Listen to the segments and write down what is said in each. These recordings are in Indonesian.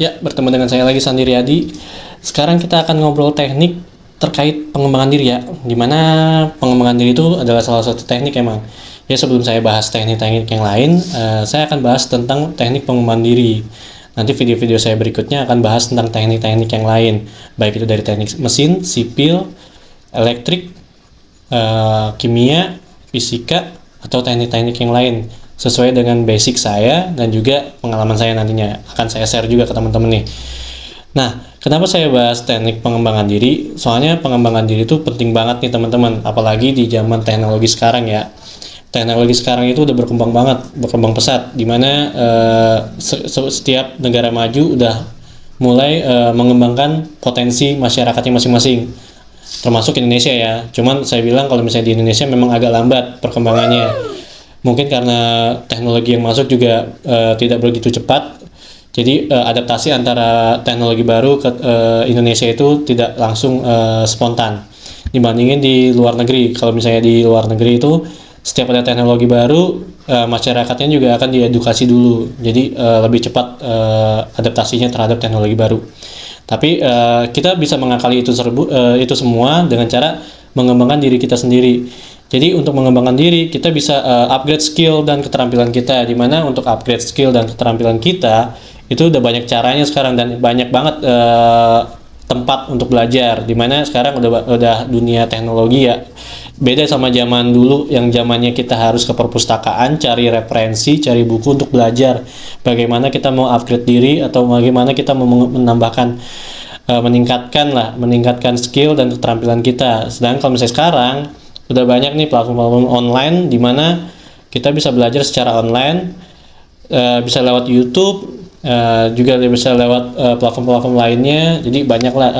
Ya, bertemu dengan saya lagi Sandi Riyadi. Sekarang kita akan ngobrol teknik terkait pengembangan diri ya. Dimana pengembangan diri itu adalah salah satu teknik emang. Ya, sebelum saya bahas teknik-teknik yang lain, saya akan bahas tentang teknik pengembangan diri. Nanti video-video saya berikutnya akan bahas tentang teknik-teknik yang lain, baik itu dari teknik mesin, sipil, elektrik, kimia, fisika, atau teknik-teknik yang lain sesuai dengan basic saya dan juga pengalaman saya nantinya akan saya share juga ke teman-teman nih. Nah, kenapa saya bahas teknik pengembangan diri? Soalnya pengembangan diri itu penting banget nih teman-teman, apalagi di zaman teknologi sekarang ya. Teknologi sekarang itu udah berkembang banget, berkembang pesat, dimana setiap negara maju udah mulai mengembangkan potensi masyarakatnya masing-masing, termasuk Indonesia ya. Cuman saya bilang kalau misalnya di Indonesia memang agak lambat perkembangannya. Mungkin karena teknologi yang masuk juga tidak begitu cepat, jadi adaptasi antara teknologi baru ke Indonesia itu tidak langsung spontan dibandingin di luar negeri. Kalau misalnya di luar negeri itu setiap ada teknologi baru, masyarakatnya juga akan diedukasi dulu, jadi lebih cepat adaptasinya terhadap teknologi baru. Tapi kita bisa mengakali itu semua dengan cara mengembangkan diri kita sendiri. Jadi untuk mengembangkan diri, kita bisa upgrade skill dan keterampilan kita. Dimana untuk upgrade skill dan keterampilan kita, itu udah banyak caranya sekarang dan banyak banget tempat untuk belajar. Dimana sekarang udah dunia teknologi ya. Beda sama zaman dulu yang zamannya kita harus ke perpustakaan, cari referensi, cari buku untuk belajar. Bagaimana kita mau upgrade diri atau bagaimana kita mau menambahkan, meningkatkan skill dan keterampilan kita. Sedangkan kalau misalnya sekarang udah banyak nih platform-platform online di mana kita bisa belajar secara online, bisa lewat YouTube, juga bisa lewat platform-platform lainnya. Jadi banyaklah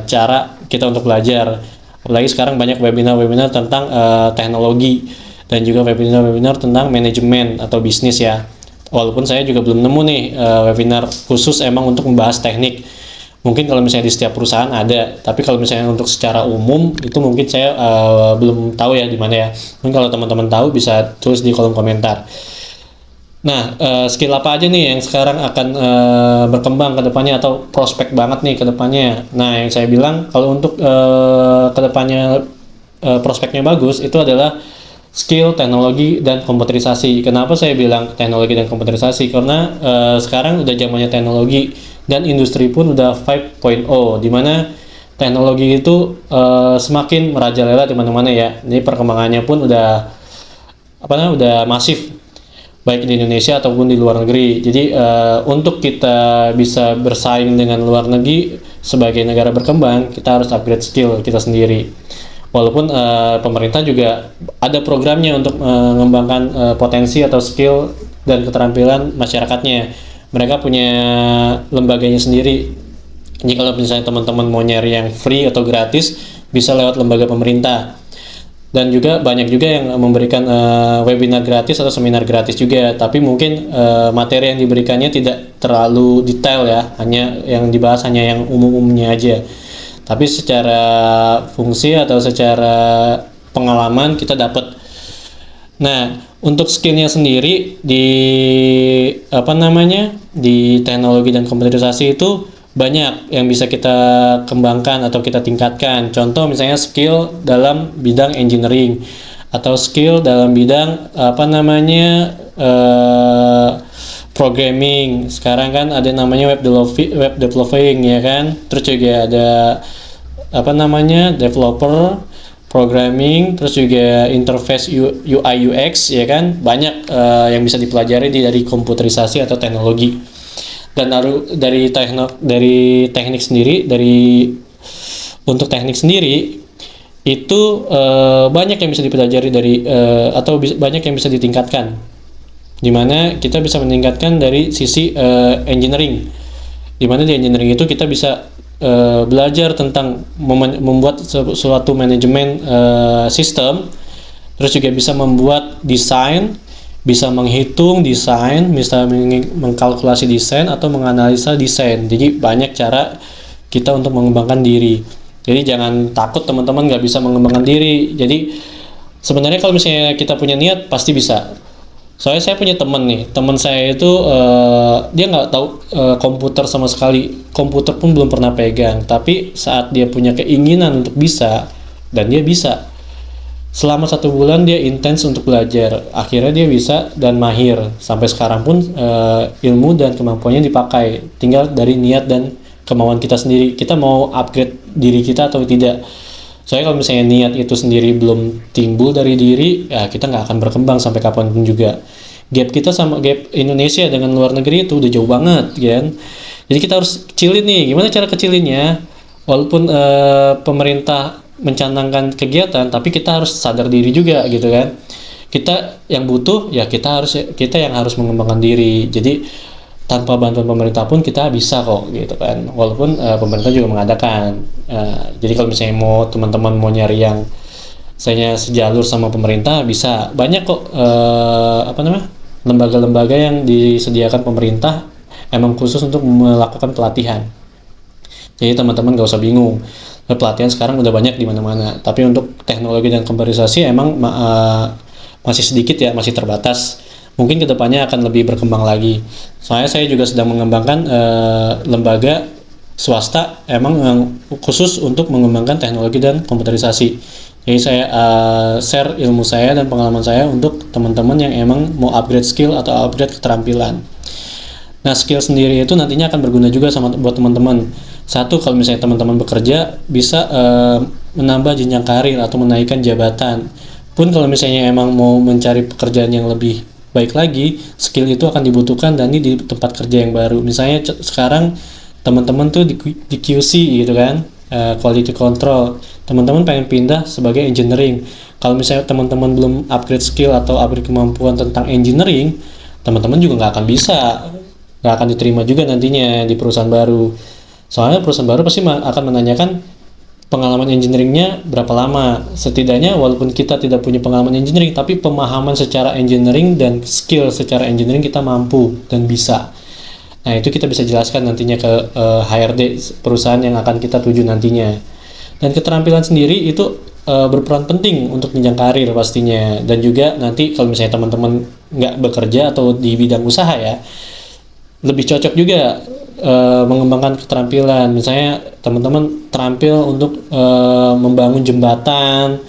cara kita untuk belajar. Apalagi sekarang banyak webinar-webinar tentang teknologi dan juga webinar-webinar tentang manajemen atau bisnis ya. Walaupun saya juga belum nemu nih webinar khusus emang untuk membahas teknik. Mungkin kalau misalnya di setiap perusahaan ada, tapi kalau misalnya untuk secara umum itu mungkin saya belum tahu ya di mana ya. Mungkin kalau teman-teman tahu bisa tulis di kolom komentar. Nah, skill apa aja nih yang sekarang akan berkembang ke depannya atau prospek banget nih ke depannya. Nah, yang saya bilang kalau untuk ke depannya prospeknya bagus itu adalah skill, teknologi, dan komputerisasi. Kenapa saya bilang teknologi dan komputerisasi? Karena sekarang udah zamannya teknologi dan industri pun udah 5.0, di mana teknologi itu semakin merajalela di mana-mana ya. Jadi perkembangannya pun udah masif, baik di Indonesia ataupun di luar negeri. Jadi untuk kita bisa bersaing dengan luar negeri sebagai negara berkembang, kita harus upgrade skill kita sendiri. Walaupun pemerintah juga ada programnya untuk mengembangkan potensi atau skill dan keterampilan masyarakatnya. Mereka punya lembaganya sendiri. Jadi kalau misalnya teman-teman mau nyari yang free atau gratis, bisa lewat lembaga pemerintah. Dan juga banyak juga yang memberikan webinar gratis atau seminar gratis juga. Tapi mungkin materi yang diberikannya tidak terlalu detail ya, hanya yang dibahas hanya yang umum-umumnya aja. Tapi secara fungsi atau secara pengalaman kita dapat. Nah, untuk skillnya sendiri di di teknologi dan komputerisasi itu banyak yang bisa kita kembangkan atau kita tingkatkan. Contoh misalnya skill dalam bidang engineering atau skill dalam bidang programming. Sekarang kan ada namanya web developing ya kan. Terus juga ada developer programming, terus juga interface UI UX ya kan. Banyak yang bisa dipelajari dari komputerisasi atau teknologi. Dan dari teknik sendiri, untuk teknik sendiri itu banyak yang bisa dipelajari banyak yang bisa ditingkatkan, dimana kita bisa meningkatkan dari sisi engineering, dimana di engineering itu kita bisa belajar tentang membuat suatu manajemen sistem, terus juga bisa membuat desain, bisa menghitung desain, bisa mengkalkulasi desain atau menganalisa desain. Jadi banyak cara kita untuk mengembangkan diri. Jadi jangan takut teman-teman nggak bisa mengembangkan diri. Jadi sebenarnya kalau misalnya kita punya niat pasti bisa. Soalnya saya punya temen nih, temen saya itu dia nggak tahu komputer sama sekali, komputer pun belum pernah pegang. Tapi saat dia punya keinginan untuk bisa, dan dia bisa, selama 1 bulan dia intens untuk belajar, akhirnya dia bisa dan mahir. Sampai sekarang pun ilmu dan kemampuannya dipakai, tinggal dari niat dan kemauan kita sendiri, kita mau upgrade diri kita atau tidak. Soalnya kalau misalnya niat itu sendiri belum timbul dari diri, ya kita nggak akan berkembang sampai kapanpun juga. Gap kita sama gap Indonesia dengan luar negeri itu udah jauh banget kan. Jadi kita harus kecilin nih. Gimana cara kecilinnya? Walaupun pemerintah mencanangkan kegiatan, tapi kita harus sadar diri juga gitu kan. Kita yang butuh ya kita yang harus mengembangkan diri. Jadi tanpa bantuan pemerintah pun kita bisa kok gitu kan. Walaupun pemerintah juga mengadakan. Jadi kalau misalnya teman-teman mau nyari yang saya sejalur sama pemerintah, bisa banyak kok lembaga-lembaga yang disediakan pemerintah emang khusus untuk melakukan pelatihan. Jadi teman-teman gak usah bingung, pelatihan sekarang udah banyak di mana-mana. Tapi untuk teknologi dan komputerisasi emang masih sedikit ya, masih terbatas. Mungkin kedepannya akan lebih berkembang lagi. Soalnya saya juga sedang mengembangkan lembaga swasta emang yang khusus untuk mengembangkan teknologi dan komputerisasi. Jadi saya share ilmu saya dan pengalaman saya untuk teman-teman yang emang mau upgrade skill atau upgrade keterampilan. Nah, skill sendiri itu nantinya akan berguna juga buat teman-teman. Satu, kalau misalnya teman-teman bekerja, bisa menambah jenjang karir atau menaikkan jabatan. Pun kalau misalnya emang mau mencari pekerjaan yang lebih baik lagi, skill itu akan dibutuhkan dan ini di tempat kerja yang baru. Misalnya sekarang teman-teman tuh di QC gitu kan, quality control. Teman-teman pengen pindah sebagai engineering. Kalau misalnya teman-teman belum upgrade skill atau upgrade kemampuan tentang engineering, teman-teman juga nggak akan diterima juga nantinya di perusahaan baru. Soalnya perusahaan baru pasti akan menanyakan pengalaman engineeringnya berapa lama. Setidaknya walaupun kita tidak punya pengalaman engineering, tapi pemahaman secara engineering dan skill secara engineering kita mampu dan bisa. Nah, itu kita bisa jelaskan nantinya ke HRD perusahaan yang akan kita tuju nantinya. Dan keterampilan sendiri itu berperan penting untuk jenjang karir pastinya. Dan juga nanti kalau misalnya teman-teman nggak bekerja atau di bidang usaha ya, lebih cocok juga mengembangkan keterampilan. Misalnya teman-teman terampil untuk membangun jembatan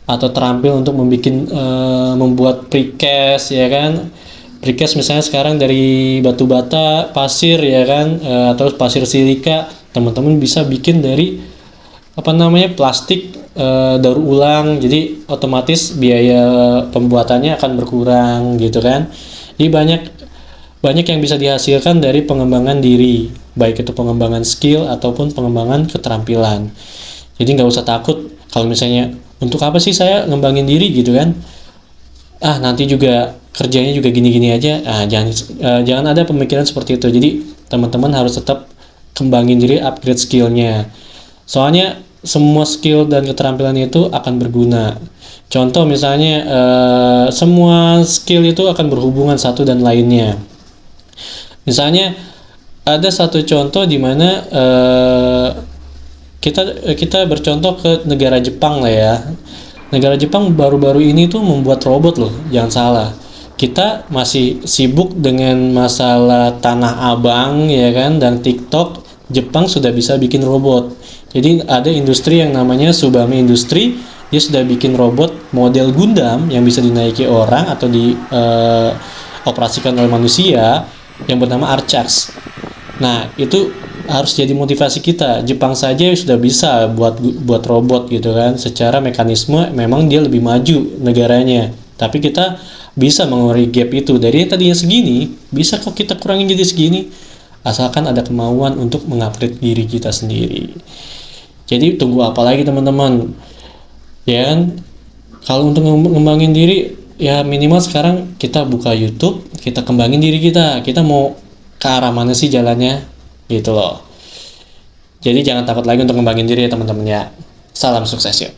atau terampil untuk membuat precast ya kan. Precast misalnya sekarang dari batu bata, pasir ya kan, atau pasir silika, teman-teman bisa bikin dari plastik daur ulang. Jadi otomatis biaya pembuatannya akan berkurang gitu kan. Jadi banyak yang bisa dihasilkan dari pengembangan diri, baik itu pengembangan skill ataupun pengembangan keterampilan. Jadi nggak usah takut kalau misalnya untuk apa sih saya ngembangin diri gitu kan, nanti juga kerjanya juga gini-gini aja. Jangan ada pemikiran seperti itu. Jadi teman-teman harus tetap kembangin diri, upgrade skillnya. Soalnya semua skill dan keterampilan itu akan berguna. Contoh misalnya semua skill itu akan berhubungan satu dan lainnya. Misalnya ada satu contoh di mana kita bercontoh ke negara Jepang lah ya. Negara Jepang baru-baru ini tuh membuat robot loh, jangan salah. Kita masih sibuk dengan masalah Tanah Abang ya kan dan TikTok. Jepang sudah bisa bikin robot. Jadi ada industri yang namanya Subame Industry, dia sudah bikin robot model Gundam yang bisa dinaiki orang atau dioperasikan oleh manusia yang bernama Archax. Nah, itu harus jadi motivasi kita. Jepang saja sudah bisa buat robot gitu kan. Secara mekanisme memang dia lebih maju negaranya. Tapi kita bisa mengurangi gap itu. Dari yang tadinya segini, bisa kok kita kurangin jadi segini. Asalkan ada kemauan untuk mengupgrade diri kita sendiri. Jadi tunggu apa lagi teman-teman? Ya kan? Kalau untuk ngembangin diri, ya minimal sekarang kita buka YouTube, kita kembangin diri kita mau ke arah mana sih jalannya gitu loh. Jadi jangan takut lagi untuk ngembangin diri ya teman-teman ya. Salam sukses ya.